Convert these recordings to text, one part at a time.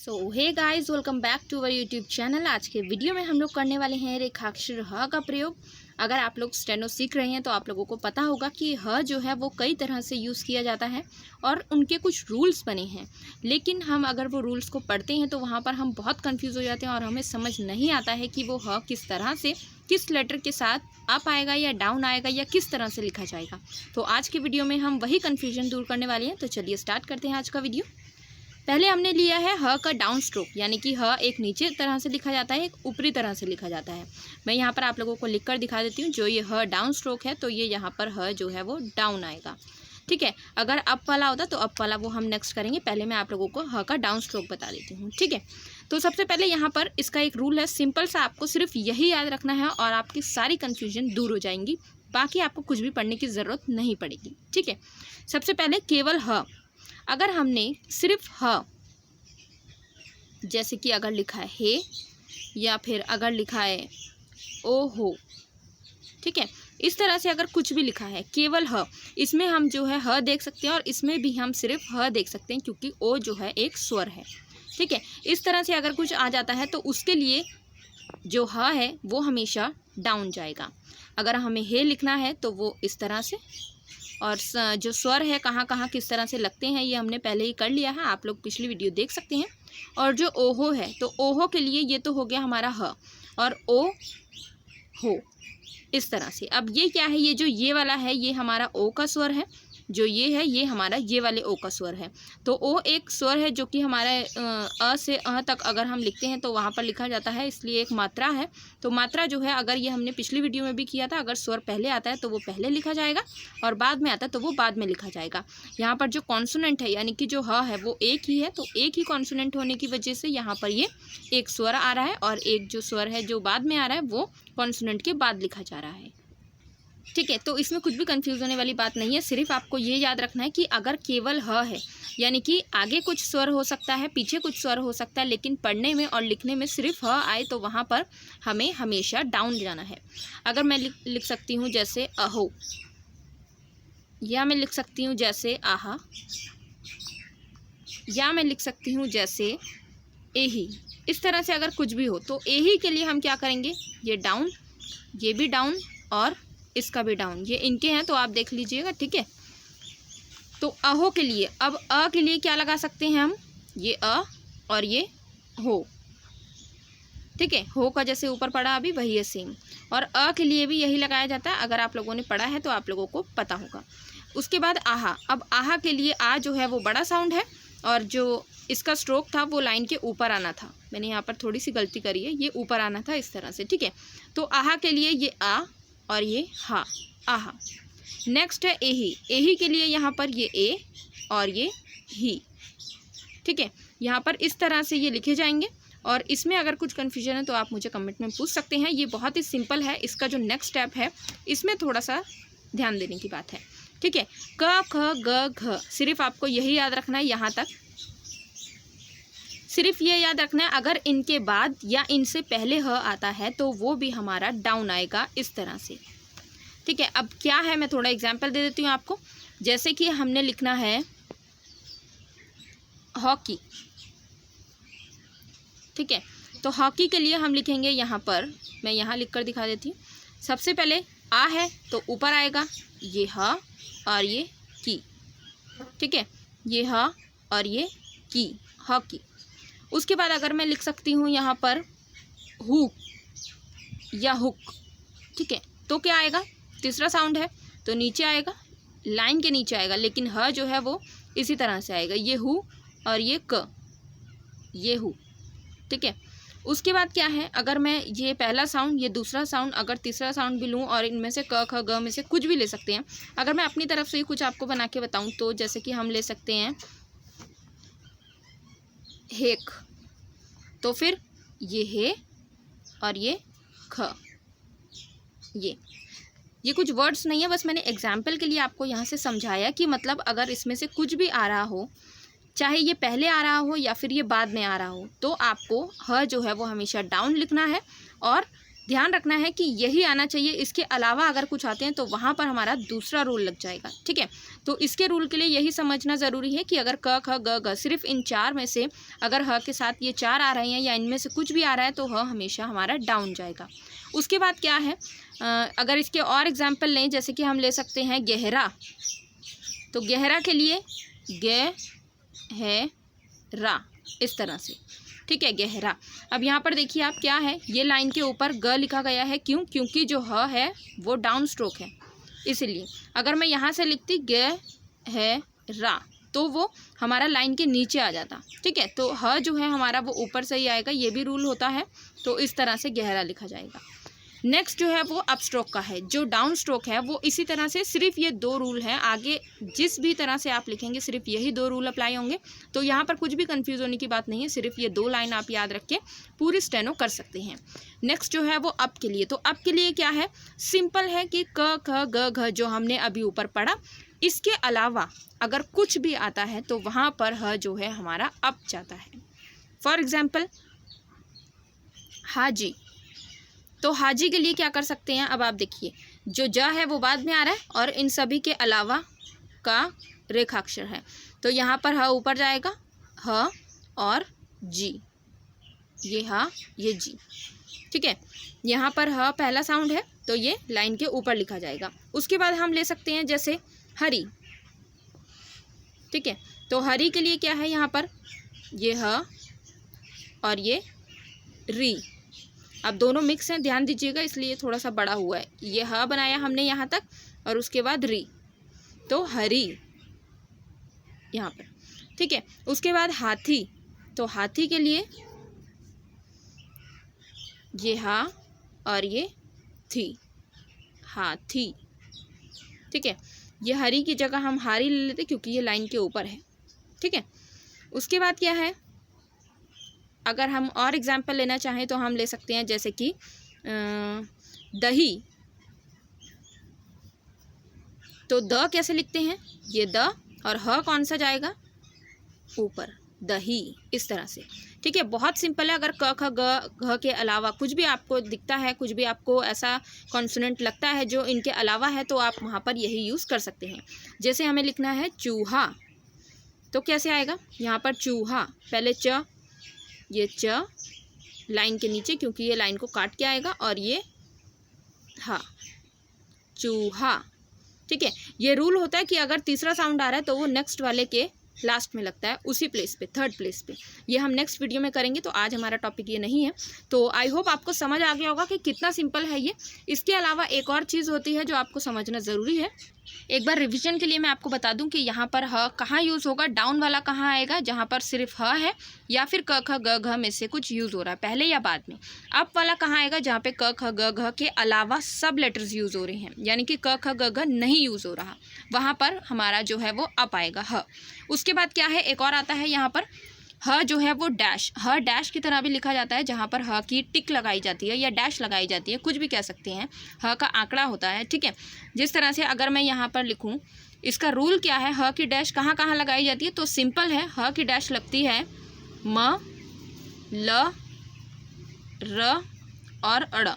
Hey guys, welcome back to our YouTube channel. आज के video में हम लोग करने वाले हैं रेखाक्षर ह का प्रयोग। अगर आप लोग स्टेनो सीख रहे हैं तो आप लोगों को पता होगा कि ह जो है वो कई तरह से यूज़ किया जाता है और उनके कुछ रूल्स बने हैं। लेकिन हम अगर वो रूल्स को पढ़ते हैं तो वहाँ पर हम बहुत कंफ्यूज हो जाते हैं और हमें समझ नहीं आता है कि वो ह किस तरह से, किस लेटर के साथ अप आएगा या डाउन आएगा या किस तरह से लिखा जाएगा। तो आज के वीडियो में हम वही कन्फ्यूजन दूर करने वाले हैं। तो चलिए स्टार्ट करते हैं आज का वीडियो। पहले हमने लिया है ह का डाउन स्ट्रोक, यानी कि ह एक नीचे तरह से लिखा जाता है, एक ऊपरी तरह से लिखा जाता है। मैं यहाँ पर आप लोगों को लिख कर दिखा देती हूँ। जो ये ह डाउन स्ट्रोक है तो ये यहाँ पर ह जो है वो डाउन आएगा, ठीक है। अगर अप वाला होता तो अप वाला वो हम नेक्स्ट करेंगे। पहले मैं आप लोगों को ह का डाउन स्ट्रोक बता देती हूँ, ठीक है। तो सबसे पहले यहाँ पर इसका एक रूल है, सिंपल सा, आपको सिर्फ यही याद रखना है और आपकी सारी कन्फ्यूजन दूर हो जाएंगी। बाकी आपको कुछ भी पढ़ने की ज़रूरत नहीं पड़ेगी, ठीक है। सबसे पहले केवल ह, अगर हमने सिर्फ ह, जैसे कि अगर लिखा है हे या फिर अगर लिखा है ओ हो, ठीक है, इस तरह से अगर कुछ भी लिखा है केवल ह, इसमें हम जो है ह देख सकते हैं और इसमें भी हम सिर्फ ह देख सकते हैं क्योंकि ओ जो है एक स्वर है, ठीक है। इस तरह से अगर कुछ आ जाता है तो उसके लिए जो ह है वो हमेशा डाउन जाएगा। अगर हमें हे लिखना है तो वो इस तरह से, और जो स्वर है कहाँ कहाँ किस तरह से लगते हैं ये हमने पहले ही कर लिया है, आप लोग पिछली वीडियो देख सकते हैं। और जो ओहो है तो ओहो के लिए ये तो हो गया हमारा ह, और ओ हो इस तरह से। अब ये क्या है, ये जो ये वाला है ये हमारा ओ का स्वर है, जो ये है ये हमारा ये वाले ओ का स्वर है। तो ओ एक स्वर है जो कि हमारा अ से अ तक अगर हम लिखते हैं तो वहाँ पर लिखा जाता है, इसलिए एक मात्रा है। तो मात्रा जो है, अगर ये हमने पिछली वीडियो में भी किया था, अगर स्वर पहले आता है तो वो पहले लिखा जाएगा और बाद में आता है तो वो बाद में लिखा जाएगा। यहाँ पर जो कॉन्सोनेंट है यानी कि जो ह है वो एक ही है, तो एक ही कॉन्सोनेंट होने की वजह से यहाँ पर ये एक स्वर आ रहा है और एक जो स्वर है जो बाद में आ रहा है वो कॉन्सोनेंट के बाद लिखा जा रहा है, ठीक है। तो इसमें कुछ भी कंफ्यूज होने वाली बात नहीं है। सिर्फ आपको ये याद रखना है कि अगर केवल ह है यानी कि आगे कुछ स्वर हो सकता है, पीछे कुछ स्वर हो सकता है, लेकिन पढ़ने में और लिखने में सिर्फ ह आए तो वहाँ पर हमें हमेशा डाउन जाना है। अगर मैं लिख सकती हूँ जैसे अहो, या मैं लिख सकती हूँ जैसे आहा, या मैं लिख सकती हूँ जैसे एही, इस तरह से अगर कुछ भी हो तो एही के लिए हम क्या करेंगे, ये डाउन, ये भी डाउन और इसका भी डाउन, ये इनके हैं तो आप देख लीजिएगा, ठीक है। तो अहो के लिए, अब अ के लिए क्या लगा सकते हैं हम, ये अ और ये हो, ठीक है। हो का जैसे ऊपर पड़ा अभी वही है सेम, और अ के लिए भी यही लगाया जाता है। अगर आप लोगों ने पढ़ा है तो आप लोगों को पता होगा। उसके बाद आहा, अब आहा के लिए आ जो है वो बड़ा साउंड है और जो इसका स्ट्रोक था वो लाइन के ऊपर आना था। मैंने यहाँ पर थोड़ी सी गलती करी है, ये ऊपर आना था इस तरह से, ठीक है। तो आहा के लिए ये आ और ये हा, आहा। नेक्स्ट है एही, एही के लिए यहाँ पर ये ए और ये ही, ठीक है। यहाँ पर इस तरह से ये लिखे जाएंगे और इसमें अगर कुछ कन्फ्यूजन है तो आप मुझे कमेंट में पूछ सकते हैं। ये बहुत ही सिंपल है, इसका जो नेक्स्ट स्टेप है इसमें थोड़ा सा ध्यान देने की बात है, ठीक है। क ख ग घ, सिर्फ आपको यही याद रखना है, यहाँ तक सिर्फ ये याद रखना है। अगर इनके बाद या इनसे पहले ह आता है तो वो भी हमारा डाउन आएगा इस तरह से, ठीक है। अब क्या है, मैं थोड़ा एग्जांपल दे देती हूँ आपको। जैसे कि हमने लिखना है हॉकी, ठीक है। तो हॉकी के लिए हम लिखेंगे यहाँ पर, मैं यहाँ लिख कर दिखा देती हूँ। सबसे पहले आ है तो ऊपर आएगा ये ह और ये की, ठीक है, ये ह और ये की, हॉकी। उसके बाद अगर मैं लिख सकती हूँ यहाँ पर हुक या हुक, ठीक है, तो क्या आएगा, तीसरा साउंड है तो नीचे आएगा, लाइन के नीचे आएगा, लेकिन ह जो है वो इसी तरह से आएगा, ये हु और ये क, ये हु, ठीक है। उसके बाद क्या है, अगर मैं ये पहला साउंड, ये दूसरा साउंड, अगर तीसरा साउंड भी लूँ और इनमें से क ख ग में से कुछ भी ले सकते हैं। अगर मैं अपनी तरफ से ही कुछ आपको बना के बताऊँ तो जैसे कि हम ले सकते हैं हेक, तो फिर ये हे और ये ख, ये कुछ वर्ड्स नहीं है, बस मैंने एग्जाम्पल के लिए आपको यहाँ से समझाया कि मतलब अगर इसमें से कुछ भी आ रहा हो, चाहे ये पहले आ रहा हो या फिर ये बाद में आ रहा हो, तो आपको ह जो है वो हमेशा डाउन लिखना है और ध्यान रखना है कि यही आना चाहिए, इसके अलावा अगर कुछ आते हैं तो वहाँ पर हमारा दूसरा रूल लग जाएगा। ठीक है, तो इसके रूल के लिए यही समझना ज़रूरी है कि अगर क ख ग घ सिर्फ इन 4 में से अगर ह के साथ ये 4 आ रहे हैं या इनमें से कुछ भी आ रहा है तो ह हमेशा हमारा डाउन जाएगा। उसके बाद क्या है, अगर इसके और एग्जाम्पल लें, जैसे कि हम ले सकते हैं गहरा। तो गहरा के लिए ग है रा, इस तरह से। ठीक है, गहरा। अब यहाँ पर देखिए आप, क्या है, ये लाइन के ऊपर ग लिखा गया है। क्यों? क्योंकि जो ह है वो डाउन स्ट्रोक है, इसलिए। अगर मैं यहाँ से लिखती ग है रा तो वो हमारा लाइन के नीचे आ जाता। ठीक है, तो ह जो है हमारा वो ऊपर से ही आएगा, ये भी रूल होता है। तो इस तरह से गहरा लिखा जाएगा। नेक्स्ट जो है वो अप स्ट्रोक का है। जो डाउन स्ट्रोक है वो इसी तरह से, सिर्फ ये 2 रूल हैं। आगे जिस भी तरह से आप लिखेंगे सिर्फ यही 2 रूल अप्लाई होंगे। तो यहाँ पर कुछ भी कंफ्यूज होने की बात नहीं है, सिर्फ ये 2 लाइन आप याद रख के पूरी स्टेनो कर सकते हैं। नेक्स्ट जो है वो अप के लिए। तो अप के लिए क्या है, सिंपल है कि क ख ग घ जो हमने अभी ऊपर पढ़ा, इसके अलावा अगर कुछ भी आता है तो वहाँ पर ह जो है हमारा अप जाता है। फॉर एग्जाम्पल हाजी। तो हाजी के लिए क्या कर सकते हैं, अब आप देखिए, जो ज है वो बाद में आ रहा है और इन सभी के अलावा का रेखाक्षर है। तो यहाँ पर ह ऊपर जाएगा, ह और जी, ये ह ये जी। ठीक है, यहाँ पर ह पहला साउंड है तो ये लाइन के ऊपर लिखा जाएगा। उसके बाद हम ले सकते हैं जैसे हरी। ठीक है, तो हरी के लिए क्या है, यहाँ पर ये ह और ये री। अब दोनों मिक्स हैं, ध्यान दीजिएगा, इसलिए थोड़ा सा बड़ा हुआ है। ये ह बनाया हमने यहाँ तक और उसके बाद री, तो हरी यहाँ पर। ठीक है, उसके बाद हाथी। तो हाथी के लिए ये हा और ये थी, हाथी। ठीक है, ये हरी की जगह हम हारी ले लेते क्योंकि ये लाइन के ऊपर है। ठीक है, उसके बाद क्या है, अगर हम और एग्जाम्पल लेना चाहें तो हम ले सकते हैं जैसे कि दही। तो द कैसे लिखते हैं, ये द और ह कौन सा जाएगा, ऊपर, दही, इस तरह से। ठीक है, बहुत सिंपल है। अगर क ख ग घ के अलावा कुछ भी आपको दिखता है, कुछ भी आपको ऐसा कॉन्सोनेंट लगता है जो इनके अलावा है, तो आप वहाँ पर यही यूज़ कर सकते हैं। जैसे हमें लिखना है चूहा, तो कैसे आएगा, यहाँ पर चूहा, पहले च, ये च लाइन के नीचे क्योंकि ये लाइन को काट के आएगा, और ये हा, चूहा। ठीक है, ये रूल होता है कि अगर तीसरा साउंड आ रहा है तो वो नेक्स्ट वाले के लास्ट में लगता है, उसी प्लेस पे, थर्ड प्लेस पे। ये हम नेक्स्ट वीडियो में करेंगे, तो आज हमारा टॉपिक ये नहीं है। तो आई होप आपको समझ आ गया होगा कि कितना सिंपल है ये। इसके अलावा एक और चीज़ होती है जो आपको समझना ज़रूरी है। एक बार रिवीजन के लिए मैं आपको बता दूं कि यहाँ पर ह कहाँ यूज़ होगा, डाउन वाला कहाँ आएगा, जहाँ पर सिर्फ ह है, या फिर क ख ग घ में से कुछ यूज़ हो रहा है पहले या बाद में। अप वाला कहाँ आएगा, जहाँ पे क ख ग घ के अलावा सब लेटर्स यूज़ हो रहे हैं, यानी कि क ख ग घ नहीं यूज़ हो रहा, वहाँ पर हमारा जो है वो अप आएगा, ह। उसके बाद क्या है, एक और आता है यहाँ पर ह जो है वो डैश। ह डैश की तरह भी लिखा जाता है, जहाँ पर ह की टिक लगाई जाती है या डैश लगाई जाती है, कुछ भी कह सकते हैं। ह का आंकड़ा होता है। ठीक है, जिस तरह से अगर मैं यहाँ पर लिखूँ, इसका रूल क्या है, ह की डैश कहाँ कहाँ लगाई जाती है, तो सिंपल है, ह की डैश लगती है म, ल, र और अड़।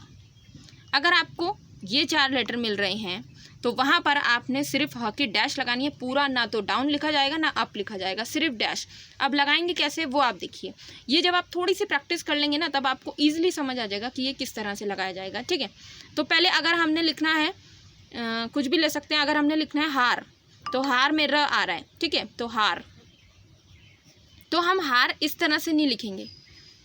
अगर आपको ये 4 लेटर मिल रहे हैं तो वहाँ पर आपने सिर्फ ह की डैश लगानी है, पूरा ना तो डाउन लिखा जाएगा ना अप लिखा जाएगा, सिर्फ डैश। अब लगाएंगे कैसे वो आप देखिए, ये जब आप थोड़ी सी प्रैक्टिस कर लेंगे ना, तब आपको ईजिली समझ आ जाएगा कि ये किस तरह से लगाया जाएगा। ठीक है, तो पहले अगर हमने लिखना है कुछ भी ले सकते हैं, अगर हमने लिखना है हार, तो हार में र आ रहा है। ठीक है, तो हार, तो हम हार इस तरह से नहीं लिखेंगे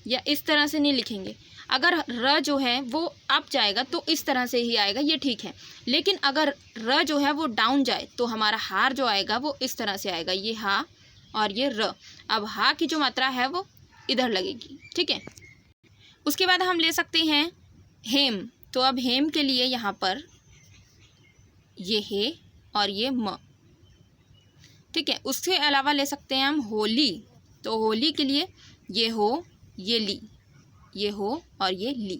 या इस तरह से नहीं लिखेंगे। अगर र जो है वो अप जाएगा तो इस तरह से ही आएगा, ये ठीक है। लेकिन अगर र जो है वो डाउन जाए तो हमारा हार जो आएगा वो इस तरह से आएगा, ये हा और ये र। अब हा की जो मात्रा है वो इधर लगेगी। ठीक है, उसके बाद हम ले सकते हैं हेम। तो अब हेम के लिए यहाँ पर ये हे और ये म। ठीक है, उसके अलावा ले सकते हैं हम होली। तो होली के लिए ये हो, ये ली, ये हो और ये ली।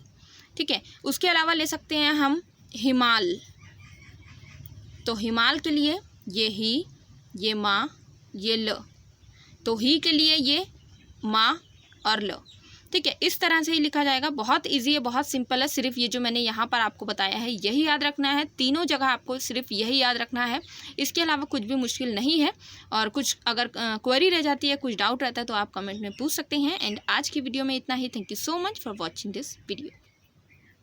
ठीक है, उसके अलावा ले सकते हैं हम हिमाल। तो हिमाल के लिए ये ही, ये माँ, ये ल। तो ही के लिए ये माँ और ल। ठीक है, इस तरह से ही लिखा जाएगा। बहुत इजी है, बहुत सिंपल है। सिर्फ ये जो मैंने यहाँ पर आपको बताया है यही याद रखना है, तीनों जगह आपको सिर्फ यही याद रखना है, इसके अलावा कुछ भी मुश्किल नहीं है। और कुछ अगर क्वेरी रह जाती है, कुछ डाउट रहता है तो आप कमेंट में पूछ सकते हैं। एंड आज की वीडियो में इतना ही। Thank you so much for watching this video.